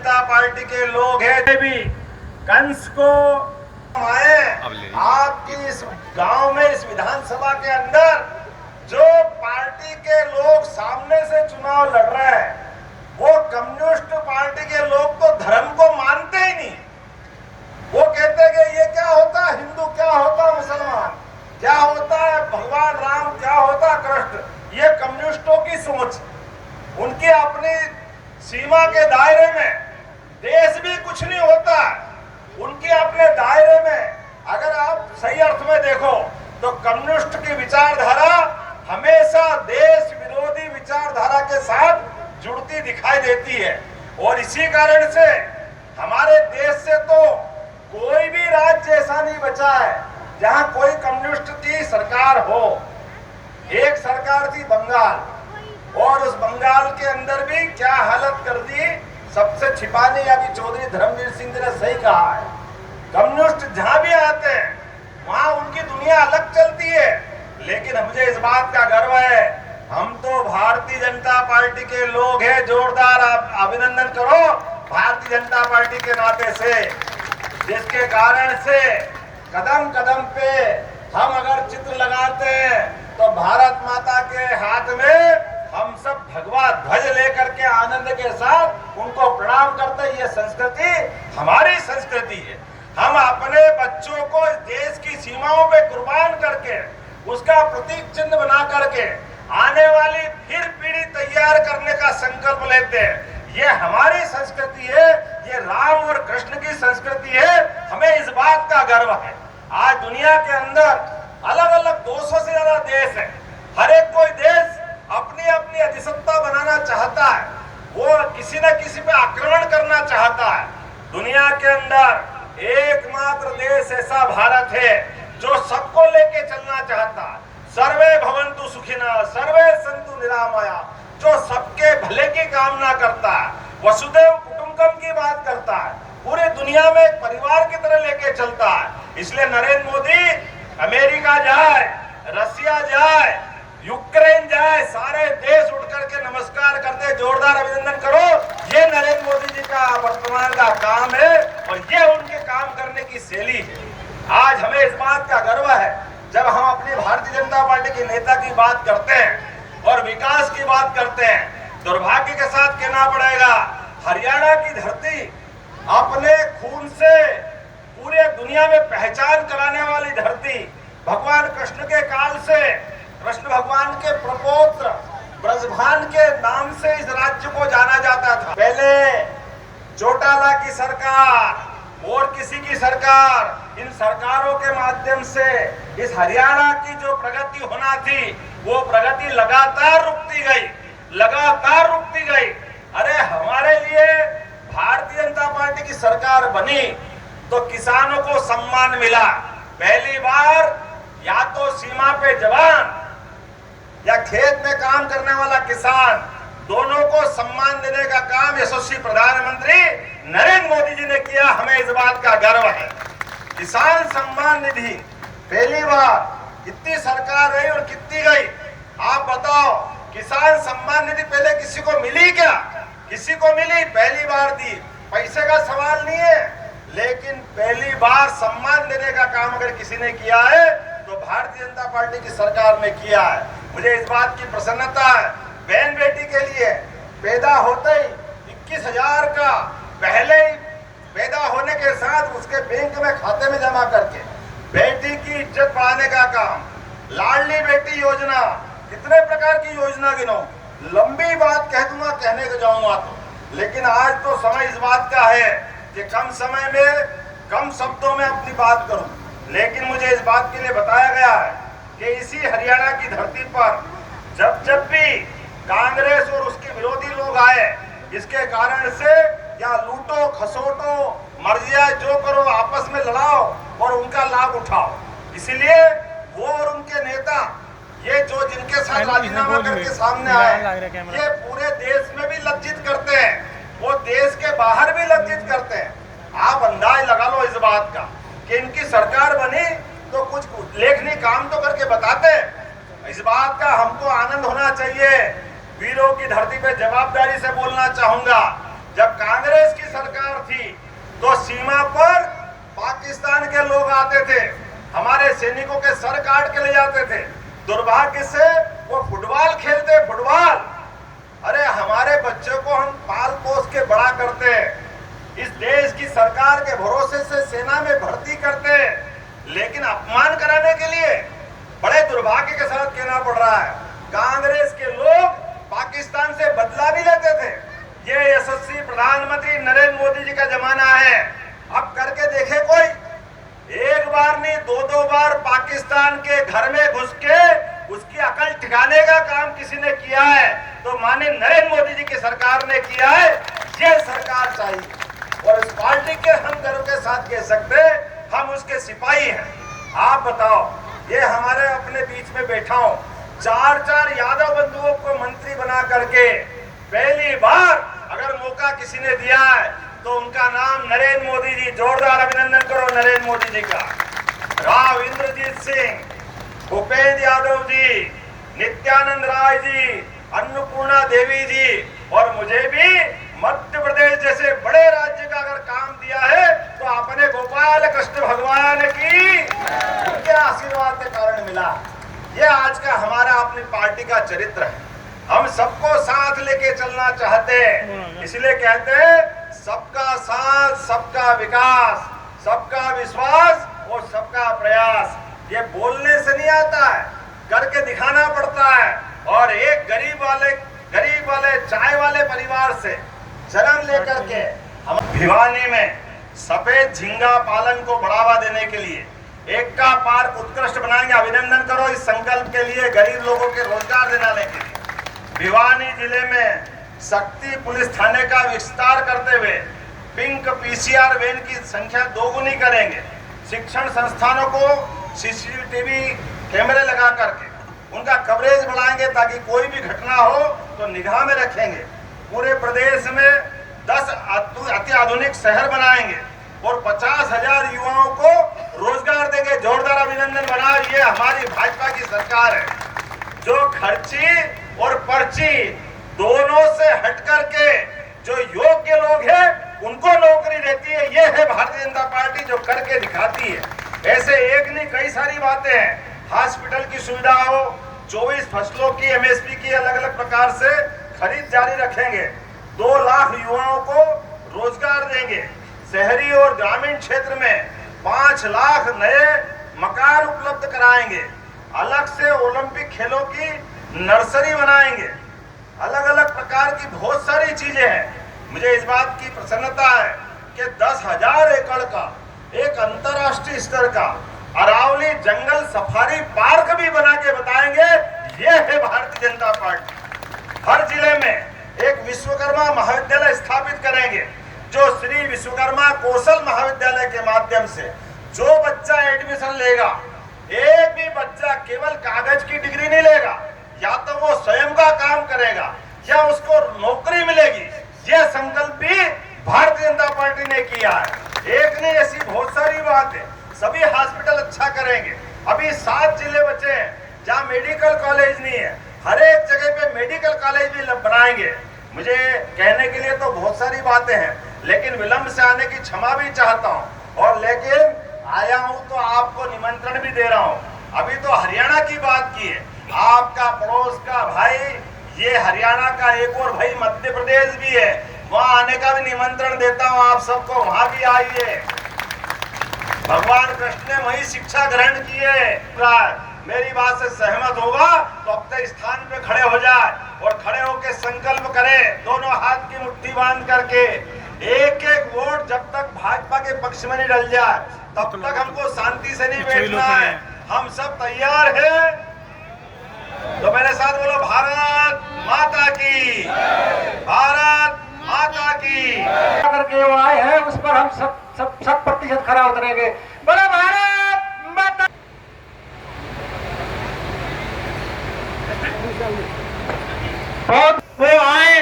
जनता party के लोग हैं भी कंस को आए आपकी इस गांव में, इस विधानसभा के अंदर जो पार्टी के लोग सामने से चुनाव लड़ रहे हैं वो कम्युनिस्ट पार्टी के लोग तो धर्म को मानते ही नहीं। वो कहते हैं कि ये क्या होता है हिंदू, क्या होता है मुसलमान, क्या होता है भगवान राम, क्या होता है कृष्ण। ये कम्युनिस्टों की सोच, उनकी अपनी सीमा के दायरे में देश भी कुछ नहीं होता। उनके अपने दायरे में अगर आप सही अर्थ में देखो तो कम्युनिस्ट की विचारधारा हमेशा देश विरोधी विचारधारा के साथ जुड़ती दिखाई देती है। और इसी कारण से हमारे देश से तो कोई भी राज्य ऐसा नहीं बचा है जहां कोई कम्युनिस्ट की सरकार हो। एक सरकार थी बंगाल, और उस बंगाल के अंदर भी क्या हालत कर दी, सबसे छिपाने अभी चौधरी धर्मवीर सिंह जी ने सही कहा है। कम्युनिस्ट जहां भी आते हैं वहां उनकी दुनिया अलग चलती है। लेकिन मुझे इस बात का गर्व है, हम तो भारतीय जनता पार्टी के लोग हैं। जोरदार आप अभिनंदन करो भारतीय जनता पार्टी के नाते से, जिसके कारण से कदम कदम पे हम अगर चित्र लगाते हैं तो भारत माता के हाथ में हम सब भगवा ध्वज लेकर के आनंद के साथ उनको प्रणाम करते हैं। ये संस्कृति हमारी संस्कृति है। हम अपने बच्चों को देश की सीमाओं पे कुर्बान करके उसका प्रतीक चिन्ह बना करके आने वाली फिर पीढ़ी तैयार करने का संकल्प लेते हैं। ये हमारी संस्कृति है, ये राम और कृष्ण की संस्कृति है। हमें इस बात का गर्व है। आज दुनिया के अंदर अलग अलग 200 से ज्यादा देश है। हर एक कोई देश अपनी अपनी अधिसत्ता बनाना चाहता है, वो किसी न किसी पे आक्रमण करना चाहता है। दुनिया के अंदर एकमात्र देश ऐसा भारत है जो सबको लेके चलना चाहता है। सर्वे भवन्तु सुखिनः, सर्वे सन्तु निरामया, जो सबके भले की कामना करता है, वसुधैव कुटुम्बकम की बात करता है, पूरी दुनिया में एक परिवार की तरह लेके चलता है। इसलिए नरेंद्र मोदी अमेरिका जाए, रसिया जाए, यूक्रेन जाए, सारे देश उठ करके नमस्कार करते, जोरदार अभिनंदन करो। ये नरेंद्र मोदी जी का वर्तमान का काम है और ये उनके काम करने की शैली है। आज हमें इस बात का गर्व है जब हम अपनी भारतीय जनता पार्टी के नेता की बात करते हैं और विकास की बात करते हैं। दुर्भाग्य के साथ कहना पड़ेगा, हरियाणा की धरती अपने खून से पूरे दुनिया में पहचान कराने वाली धरती, भगवान कृष्ण के काल से कृष्ण भगवान के प्रपौत्र ब्रजभान के नाम से इस राज्य को जाना जाता था। पहले चौटाला की सरकार और किसी की सरकार, इन सरकारों के माध्यम से इस हरियाणा की जो प्रगति होना थी वो प्रगति लगातार रुकती गई, लगातार रुकती गई। अरे हमारे लिए भारतीय जनता पार्टी की सरकार बनी तो किसानों को सम्मान मिला। पहली बार या तो सीमा पे जवान या खेत में काम करने वाला किसान, दोनों को सम्मान देने का काम यशस्वी प्रधानमंत्री नरेंद्र मोदी जी ने किया। हमें इस बात का गर्व है। किसान सम्मान निधि पहली बार, इतनी सरकार रही और कितनी गई, आप बताओ। किसान सम्मान निधि पहले किसी को मिली क्या? किसी को मिली? पहली बार दी। पैसे का सवाल नहीं है, लेकिन पहली बार सम्मान देने का काम अगर किसी ने किया है तो भारतीय जनता पार्टी की सरकार ने किया है। मुझे इस बात की प्रसन्नता है। बहन बेटी के लिए पैदा होते ही 21,000 का पहले ही पैदा होने के साथ उसके बैंक में खाते में जमा करके बेटी की इज्जत बढ़ाने का काम, लाडली बेटी योजना, कितने प्रकार की योजना गिनो, लंबी बात कह दूंगा, कहने को जाऊंगा तो। लेकिन आज तो समय इस बात का है कि कम समय में कम शब्दों में अपनी बात करूं। लेकिन मुझे इस बात के लिए बताया गया है कि इसी हरियाणा की धरती पर जब भी कांग्रेस और उसके विरोधी लोग आए, इसके कारण से या लूटो खसोटो, मर्जिया जो करो, आपस में लड़ाओ और उनका लाभ उठाओ। इसीलिए वो और उनके नेता ये जो जिनके साथ राजीनामा करके सामने आए, ये पूरे देश में भी लज्जित करते हैं, वो देश के बाहर भी लज्जित करते हैं। आप अंदाज लगा लो इस बात का कि इनकी सरकार बनी तो कुछ उल्लेखनीय काम तो करके बताते। इस बात का हमको आनंद होना चाहिए। वीरों की धरती पे जवाबदारी से बोलना चाहूंगा, जब कांग्रेस की सरकार सैनिकों के सर काट के ले जाते थे। दुर्भाग्य से वो फुटबॉल खेलते, फुटबॉल। अरे हमारे बच्चों को हम पाल पोस के बड़ा करते हैं, इस देश की सरकार के भरोसे से सेना में भर्ती करते हैं, लेकिन अपमान कराने के लिए बड़े दुर्भाग्य के साथ कहना पड़ रहा है, कांग्रेस के लोग पाकिस्तान से बदला भी लेते थे। ये यशस्वी प्रधानमंत्री नरेंद्र मोदी जी का जमाना है। अब करके देखे कोई, एक बार नहीं दो बार पाकिस्तान के घर में घुस के उसकी अकल ठिकाने का काम किसी ने किया है तो माने नरेंद्र मोदी जी की सरकार ने किया है। ये सरकार चाहिए और इस पार्टी के हम गर्व के साथ कह सकते हम उसके सिपाही हैं। आप बताओ, ये हमारे अपने बीच में बैठा हूं, 4 यादव बंधुओं को मंत्री बना करके पहली बार अगर मौका किसी ने दिया है तो उनका नाम नरेंद्र मोदी जी। जोरदार अभिनंदन करो नरेंद्र मोदी जी का। राव इंद्रजीत सिंह, भूपेंद्र यादव जी, नित्यानंद राय जी, अन्नपूर्णा देवी जी और मुझे भी मध्य प्रदेश जैसे बड़े राज्य का अगर काम दिया है तो अपने गोपाल कृष्ण भगवान की आशीर्वाद के कारण मिला। ये आज का हमारा अपनी पार्टी का चरित्र है। हम सबको साथ लेके चलना चाहते हैं, इसलिए कहते हैं सबका साथ, सबका विकास, सबका विश्वास और सबका प्रयास। ये बोलने से नहीं आता है, करके दिखाना पड़ता है। और एक गरीब वाले चाय वाले परिवार से जन्म लेकर के हम भिवानी में सफेद झींगा पालन को बढ़ावा देने के लिए एक्का पार्क उत्कृष्ट बनाएंगे। अभिनंदन करो इस संकल्प के लिए, गरीब लोगों के रोजगार दिलाने के लिए। भिवानी जिले में शक्ति पुलिस थाने का विस्तार करते हुए पिंक पीसीआर वैन की संख्या 2 गुनी करेंगे। शिक्षण संस्थानों को सीसीटीवी कैमरे लगा करके उनका कवरेज बढ़ाएंगे ताकि कोई भी घटना हो तो निगाह में रखेंगे। पूरे प्रदेश में 10 अति आधुनिक शहर बनाएंगे और 50,000 युवाओं को रोजगार देंगे। जोरदार अभिनंदन बना। ये हमारी भाजपा की सरकार है जो खर्ची और पर्ची दोनों से हट करके जो योग्य लोग हैं उनको नौकरी देती है। ये है भारतीय जनता पार्टी जो करके दिखाती है। ऐसे एक नहीं कई सारी बातें हैं। हॉस्पिटल की सुविधा हो, 24 फसलों की एमएसपी की अलग अलग प्रकार से खरीद जारी रखेंगे। 2 लाख युवाओं को रोजगार देंगे। शहरी और ग्रामीण क्षेत्र में 5 लाख नए मकान उपलब्ध कराएंगे। अलग से ओलंपिक खेलों की नर्सरी बनाएंगे। अलग अलग प्रकार की बहुत सारी चीजें हैं। मुझे इस बात की प्रसन्नता है कि 10,000 एकड़ का एक अंतर्राष्ट्रीय स्तर का अरावली जंगल सफारी पार्क भी बना के बताएंगे। ये है भारतीय जनता पार्टी। हर जिले में एक विश्वकर्मा महाविद्यालय स्थापित करेंगे जो श्री विश्वकर्मा कौशल महाविद्यालय के माध्यम से जो बच्चा एडमिशन लेगा, एक भी बच्चा केवल कागज की डिग्री नहीं लेगा, या तो वो स्वयं का काम करेगा या उसको नौकरी मिलेगी। यह संकल्प भी भारतीय जनता पार्टी ने किया है। एक नहीं, ऐसी बहुत सारी बात है। सभी हॉस्पिटल अच्छा करेंगे। अभी 7 जिले बचे हैं जहाँ मेडिकल कॉलेज नहीं है, हर एक जगह पे मेडिकल कॉलेज भी बनाएंगे। मुझे कहने के लिए तो बहुत सारी बातें हैं, लेकिन विलंब से आने की क्षमा भी चाहता हूँ। और लेकिन आया हूँ तो आपको निमंत्रण भी दे रहा हूँ। अभी तो हरियाणा की बात की है, आपका पड़ोस का भाई, ये हरियाणा का एक और भाई मध्य प्रदेश भी है, वहाँ आने का भी निमंत्रण देता हूँ आप सबको, वहाँ भी आइए। भगवान कृष्ण ने वही शिक्षा ग्रहण की है। मेरी बात से सहमत होगा तो अपने स्थान पे खड़े हो जाए और खड़े होकर संकल्प करे, दोनों हाथ की मुट्ठी बांध करके। एक एक वोट जब तक भाजपा के पक्ष में नहीं डल जाए तब तक हमको शांति से नहीं बैठना है। हम सब तैयार हैं तो मेरे साथ बोलो, भारत माता की, भारत माता की। करके वो आए हैं उस पर हम सब 100% खरा उतरेंगे। बोलो भारत माता। वो आए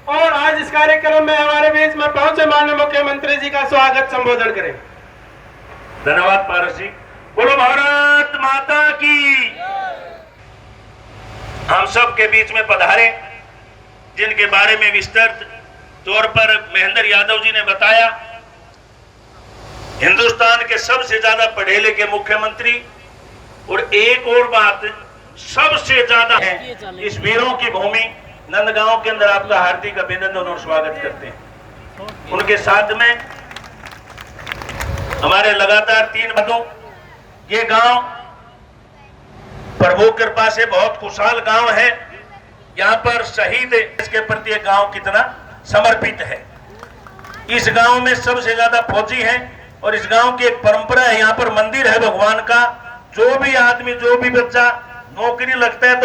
और आज इस कार्यक्रम में हमारे बीच में पहुंचे माननीय मुख्यमंत्री जी का स्वागत संबोधन करें। धन्यवाद पारस जी। बोलो भारत माता की। हम सब के बीच में पधारे, जिनके बारे में विस्तृत तौर पर महेंद्र यादव जी ने बताया। हिंदुस्तान के सबसे ज्यादा पढ़े लिखे मुख्यमंत्री और एक और बात सबसे ज्यादा है, इस वीरों की भूमि नंदगांव के अंदर आपका हार्दिक अभिनंदन और स्वागत करते हैं। उनके साथ में हमारे लगातार 3 मदों, ये गांव प्रभु कृपा से बहुत खुशहाल गांव है। यहाँ पर शहीद इसके प्रति एक गांव कितना समर्पित है। इस गांव में सबसे ज्यादा फौजी हैं और इस गांव की एक परंपरा है, यहाँ पर मंदिर है भगवान का। जो भी आदमी, जो भी बच्चा नौकरी लगता है तो